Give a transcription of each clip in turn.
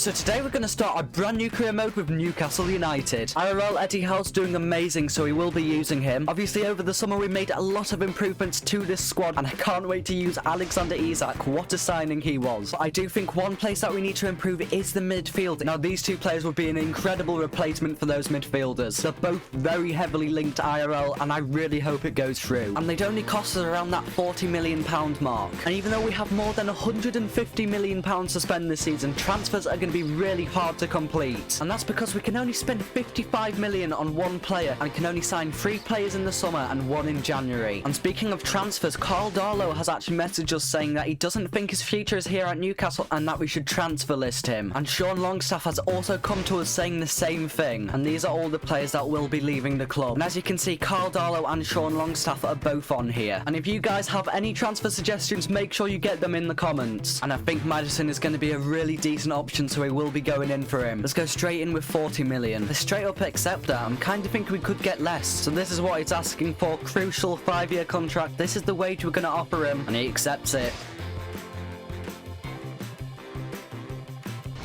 So today we're going to start a brand new career mode with Newcastle United. IRL Eddie Howe's doing amazing, so we will be using him. Obviously, over the summer we made a lot of improvements to this squad, and I can't wait to use Alexander Isak. What a signing he was. But I do think one place that we need to improve is the midfield. Now, these two players would be an incredible replacement for those midfielders. They're both very heavily linked to IRL, and I really hope it goes through. And they'd only cost us around that £40 million mark. And even though we have more than £150 million to spend this season, transfers are going to be really hard to complete. And that's because we can only spend £55 million on one player and can only sign 3 players in the summer and 1 in January. And speaking of transfers, Carl Darlow has actually messaged us saying that he doesn't think his future is here at Newcastle and that we should transfer list him. And Sean Longstaff has also come to us saying the same thing. And these are all the players that will be leaving the club. And as you can see, Carl Darlow and Sean Longstaff are both on here. And if you guys have any transfer suggestions, make sure you get them in the comments. And I think Madison is going to be a really decent option, so we will be going in for him. Let's go straight in with 40 million. Let's straight up accept that. I'm kind of thinking we could get less. So this is what it's asking for. Crucial 5-year contract. This is the wage we're going to offer him, and he accepts it.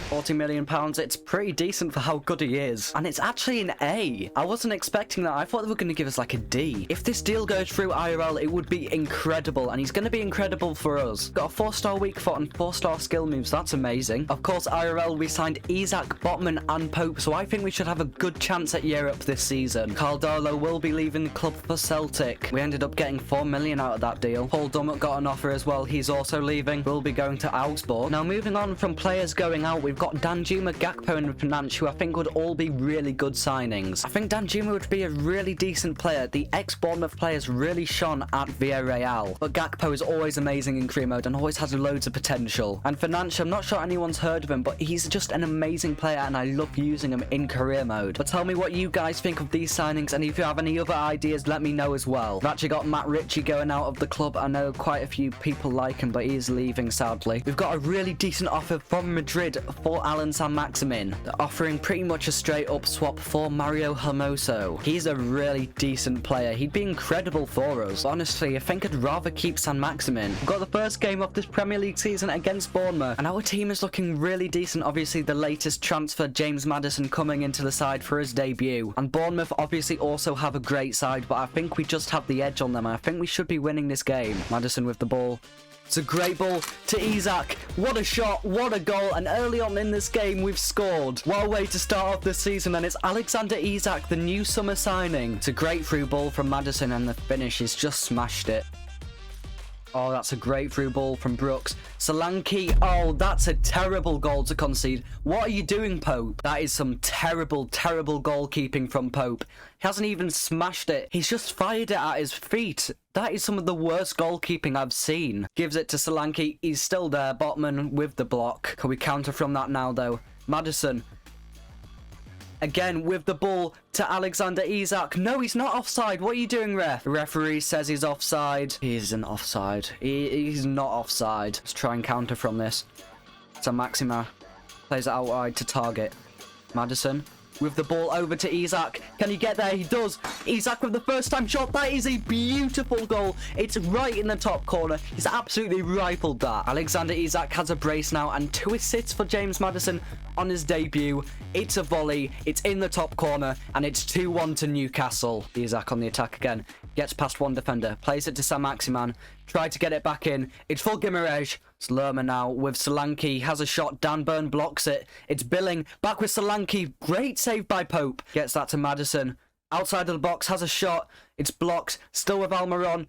£40 million, it's pretty decent for how good he is. And it's actually an A. I wasn't expecting that. I thought they were going to give us like a D. If this deal goes through IRL, it would be incredible. And he's going to be incredible for us. Got a 4-star weak foot and 4-star skill moves. That's amazing. Of course, IRL, we signed Isak, Botman and Pope. So I think we should have a good chance at Europe this season. Carl Darlow will be leaving the club for Celtic. We ended up getting £4 million out of that deal. Paul Dummett got an offer as well. He's also leaving. We'll be going to Augsburg. Now, moving on from players going out, we've got Danjuma, Gakpo and Finance, who I think would all be really good signings. I think Danjuma would be a really decent player. The ex-Bournemouth players really shone at Villarreal. But Gakpo is always amazing in career mode and always has loads of potential. And Finance, I'm not sure anyone's heard of him, but he's just an amazing player and I love using him in career mode. But tell me what you guys think of these signings, and if you have any other ideas, let me know as well. We've actually got Matt Ritchie going out of the club. I know quite a few people like him, but he is leaving, sadly. We've got a really decent offer from Madrid for Alan Saint-Maximin. They're offering pretty much a straight up swap for Mario Hermoso. He's a really decent player. He'd be incredible for us. Honestly, I think I'd rather keep Saint-Maximin. We've got the first game of this Premier League season against Bournemouth, and our team is looking really decent. Obviously, the latest transfer, James Maddison, coming into the side for his debut. And Bournemouth obviously also have a great side, but I think we just have the edge on them. I think we should be winning this game. Maddison with the ball. It's a great ball to Isak. What a shot, what a goal. And early on in this game, we've scored. What a way to start off the season. And it's Alexander Isak, the new summer signing. It's a great through ball from Maddison, and the finish is just smashed it. Oh, that's a great through ball from Brooks. Solanke. Oh, that's a terrible goal to concede. What are you doing, Pope? That is some terrible, terrible goalkeeping from Pope. He hasn't even smashed it. He's just fired it at his feet. That is some of the worst goalkeeping I've seen. Gives it to Solanke. He's still there. Botman with the block. Can we counter from that now, though? Maddison. Again, with the ball to Alexander Isak. No, he's not offside. What are you doing, ref? The referee says he's offside. He isn't offside. He's not offside. Let's try and counter from this. So Maxima plays it out wide to target. Maddison with the ball over to Isak. Can he get there? He does. Isak with the first time shot. That is a beautiful goal. It's right in the top corner. He's absolutely rifled that. Alexander Isak has a brace now and 2 assists for James Maddison on his debut. It's a volley. It's in the top corner and it's 2-1 to Newcastle. Isak on the attack again. Gets past one defender. Plays it to Saint-Maximin. Tried to get it back in. It's for Guimaraes. It's Lerma now with Solanke. Has a shot. Dan Burn blocks it. It's Billing. Back with Solanke. Great save by Pope. Gets that to Maddison. Outside of the box. Has a shot. It's blocked. Still with Almiron.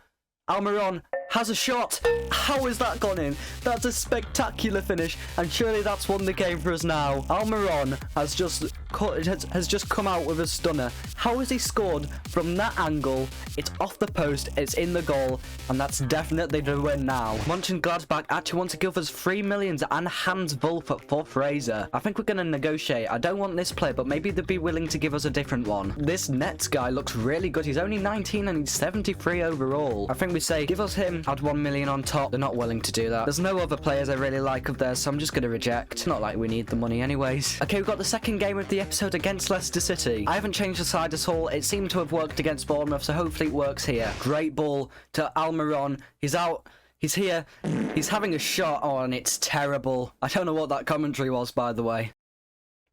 Almiron has a shot. How has that gone in? That's a spectacular finish, and surely that's won the game for us now. Almiron has just come out with a stunner. How has he scored from that angle? It's off the post, it's in the goal, and that's definitely the win now. Mönchengladbach actually want to give us 3 million and Hans Wolf for Fraser. I think we're going to negotiate. I don't want this player, but maybe they'd be willing to give us a different one. This Nets guy looks really good. He's only 19 and he's 73 overall. I think we say, give us him, add 1 million on top. They're not willing to do that. There's no other players I really like of theirs, so I'm just going to reject. Not like we need the money anyways. Okay, we've got the second game of the episode against Leicester City. I haven't changed the side at all. It seemed to have worked against Bournemouth, so hopefully it works here. Great ball to Almiron. He's out. He's here. He's having a shot. Oh, and it's terrible. I don't know what that commentary was, by the way.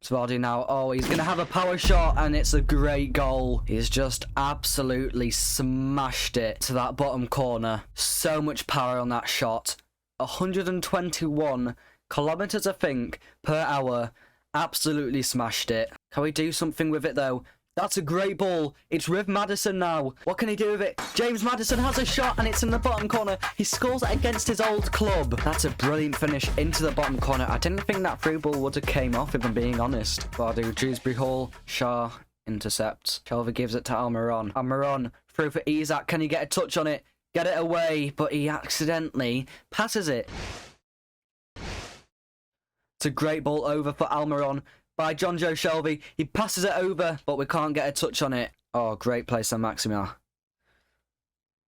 Vardy now. Oh, he's going to have a power shot, and it's a great goal. He's just absolutely smashed it to that bottom corner. So much power on that shot. 121 kilometers, I think, per hour. Absolutely smashed it. Can we do something with it, though? That's a great ball. It's with Maddison now. What can he do with it? James Maddison has a shot, and it's in the bottom corner. He scores it against his old club. That's a brilliant finish into the bottom corner. I didn't think that through ball would have came off, if I'm being honest. Vardy, Dewsbury Hall, Shaw intercepts. Shelvey gives it to Almiron. Almiron through for Isaac. Can he get a touch on it? Get it away, but he accidentally passes it. It's a great ball over for Almiron by John Joe Shelvey. He passes it over, but we can't get a touch on it. Oh, great play, Saint-Maximin.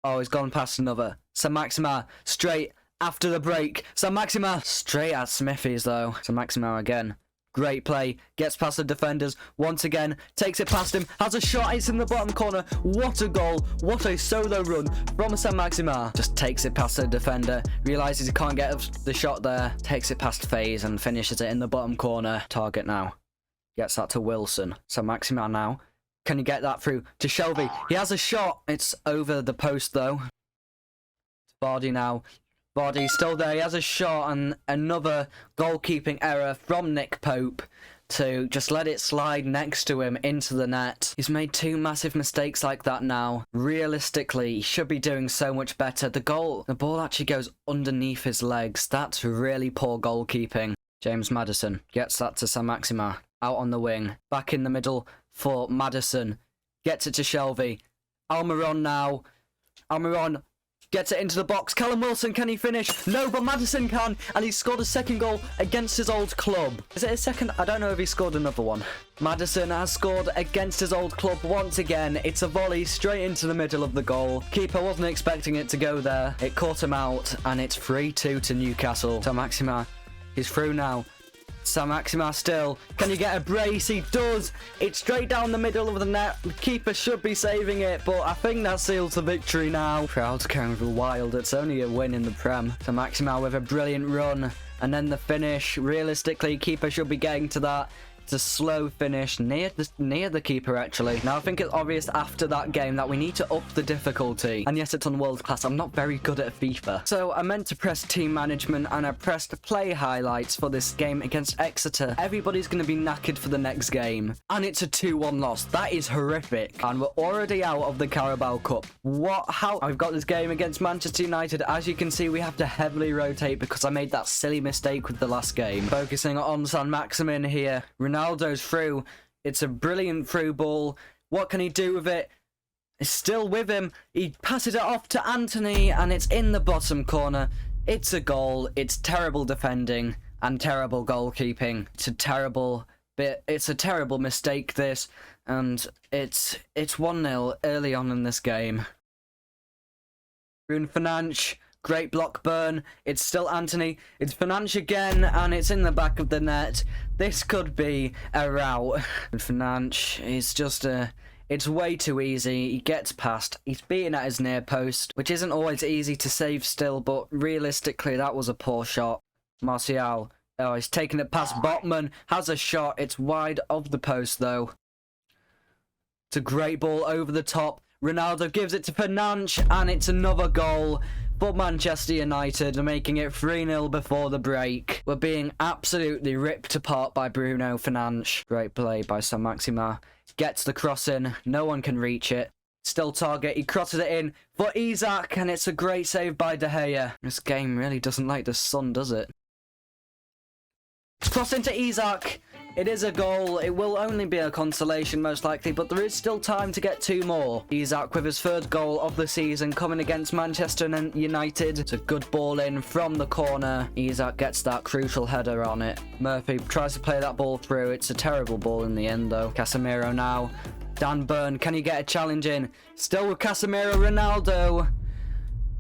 Oh, he's gone past another. Saint-Maximin straight after the break. Saint-Maximin straight at Smithies, though. Saint-Maximin again. Great play. Gets past the defenders. Once again, takes it past him. Has a shot. It's in the bottom corner. What a goal. What a solo run from Saint-Maximin. Just takes it past the defender. Realises he can't get the shot there. Takes it past FaZe and finishes it in the bottom corner. Target now. Gets that to Wilson. Saint-Maximin now. Can you get that through to Shelvey? He has a shot. It's over the post, though. It's Vardy now. Vardy's still there. He has a shot, and another goalkeeping error from Nick Pope to just let it slide next to him into the net. He's made two massive mistakes like that now. Realistically, he should be doing so much better. The ball actually goes underneath his legs. That's really poor goalkeeping. James Maddison gets that to Saint-Maximin. Out on the wing. Back in the middle for Maddison. Gets it to Shelvey. Almiron now. Almiron gets it into the box. Callum Wilson, can he finish? No, but Maddison can. And he scored a second goal against his old club. Is it his second? I don't know if he scored another one. Maddison has scored against his old club once again. It's a volley straight into the middle of the goal. Keeper wasn't expecting it to go there. It caught him out. And it's 3-2 to Newcastle. Saint-Maximin is through now. Saint-Maximin still. Can you get a brace? He does. It's straight down the middle of the net. The keeper should be saving it, but I think that seals the victory now. Crowd's going wild. It's only a win in the Prem. Saint-Maximin with a brilliant run. And then the finish. Realistically, keeper should be getting to that. It's a slow finish near the keeper, actually. Now, I think it's obvious after that game that we need to up the difficulty. And yes, it's on world class. I'm not very good at FIFA. So I meant to press team management, and I pressed play highlights for this game against Exeter. Everybody's going to be knackered for the next game. And it's a 2-1 loss. That is horrific. And we're already out of the Carabao Cup. How? I've got this game against Manchester United. As you can see, we have to heavily rotate because I made that silly mistake with the last game. Focusing on Saint-Maximin here. Ronaldo's through. It's a brilliant through ball. What can he do with it? It's still with him. He passes it off to Anthony, and it's in the bottom corner. It's a goal. It's terrible defending and terrible goalkeeping. It's a terrible mistake, this, and it's 1-0 early on in this game. Bruno Fernandes. Great block burn. It's still Anthony. It's Fernandes again, and it's in the back of the net. This could be a rout. Fernandes is just it's way too easy. He gets past. He's beaten at his near post, which isn't always easy to save still, but realistically, that was a poor shot. Martial. Oh, he's taking it past Botman. Has a shot. It's wide of the post, though. It's a great ball over the top. Ronaldo gives it to Fernandes, and it's another goal for Manchester United, making it 3-0 before the break. We're being absolutely ripped apart by Bruno Fernandes. Great play by Saint-Maximin. Gets the cross in. No one can reach it. Still target. He crosses it in for Isaac, and it's a great save by De Gea. This game really doesn't like the sun, does it? Cross into Isaac. It is a goal. It will only be a consolation, most likely, but there is still time to get two more. Isaac with his third goal of the season coming against Manchester United. It's a good ball in from the corner. Isaac gets that crucial header on it. Murphy tries to play that ball through. It's a terrible ball in the end, though. Casemiro now. Dan Burn, can he get a challenge in? Still with Casemiro. Ronaldo.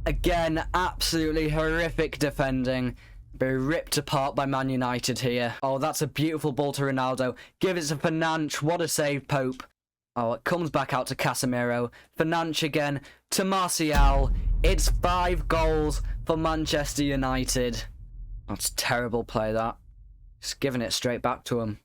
Again, absolutely horrific defending. Be ripped apart by Man United here. Oh, that's a beautiful ball to Ronaldo. Give it to Fernandes. What a save, Pope. Oh, it comes back out to Casemiro. Fernandes again to Martial. It's 5 goals for Manchester United. That's terrible play, that. Just giving it straight back to him.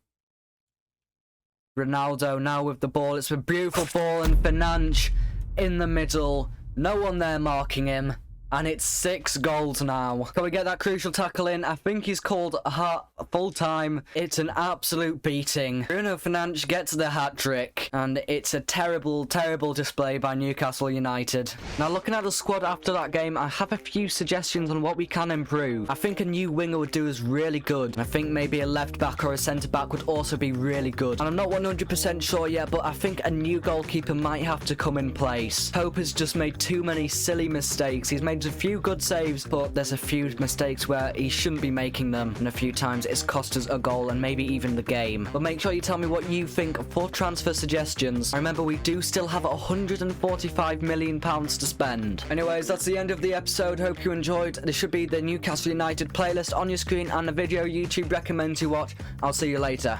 Ronaldo now with the ball. It's a beautiful ball, and Fernandes in the middle. No one there marking him. And it's 6 goals now. Can we get that crucial tackle in? I think he's called full time. It's an absolute beating. Bruno Fernandes gets the hat-trick. And it's a terrible, terrible display by Newcastle United. Now, looking at the squad after that game, I have a few suggestions on what we can improve. I think a new winger would do us really good. I think maybe a left back or a centre back would also be really good. And I'm not 100% sure yet, but I think a new goalkeeper might have to come in place. Pope has just made too many silly mistakes. He's made a few good saves, but there's a few mistakes where he shouldn't be making them, and a few times it's cost us a goal and maybe even the game. But make sure you tell me what you think for transfer suggestions. Remember, we do still have £145 million to spend. Anyways, that's the end of the episode. Hope you enjoyed. There should be the Newcastle United playlist on your screen and a video YouTube recommends you watch. I'll see you later.